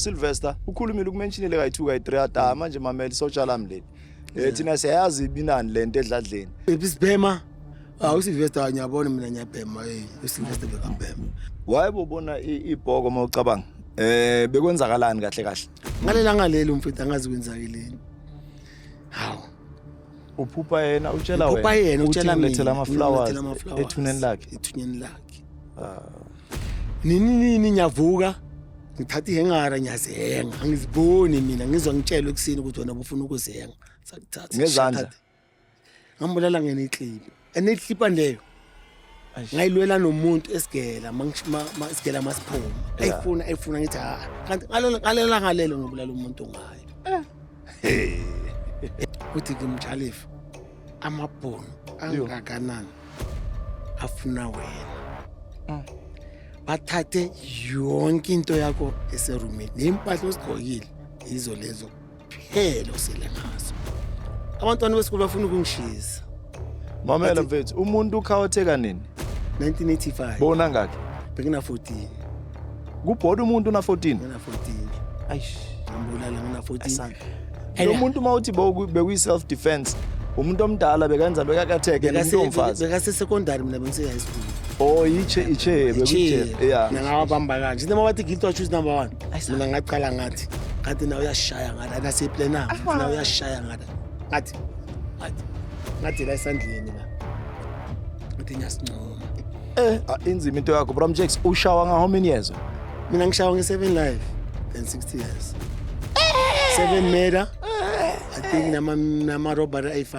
uSylvester ukhulumile ukumentionile kayi2 kayi3 ata manje mameli sotshala mleli thina siyazi ibinani lento edladleni Sibhema uSylvester ngiyabona mina ngiyabhema uSylvester bekabhema wayebona ibhoko mawucabanga bekwenzakalani kahle kahle ngalela ngalelo mfethu angazi kwenzakeleni hawo uphupha yena utshela wena uphupha yena utshela mina lethela ama-flowers ethunyeni lakhe nini ngiyavuka ngithatha ihengara ngiyazenga angiziboni mina ngizwa ngitshelwe ekseni ukuthi wena ubufuna ukuzenga sakuthatha ngezandla ngambulala ngeneclip eneclipa leyo ngayilwela nomuntu esigela isigela masiphuma ayifuna ngithi kanti ngalela ngibulala umuntu ngayo uthi ngimjalifa amabhono angakanani afuna wena bathathe yonke into yakho eserumini nempahla osigqokile izo lezo phela usele ngazo abantwana besikole bafuna ukungishisa mamela mfethu umuntu ukhawatheka nini 1985 bona ngakhe bekina 14 kubhoda umuntu una 14 ngina 14 ayish ngibulala ngina 14 lo muntu mawuthi bekuyi self defense umuntu omdala bekanza bekakatheke umuntu omfazi bekase secondary mina bengise high school iche bekuthe yeah ngawabamba kanje noma bathi guilt wa choose number 1 mina ngaqala ngathi kanti na uyashaya ngathi akaseplan na uyashaya ngathi la esandleni la ngathi nyasinqoma inzima into yakho Bram Jakes ushawa nga how many years mina ngishawa nge7 live and 60 years 7 meter I think nama robbery A5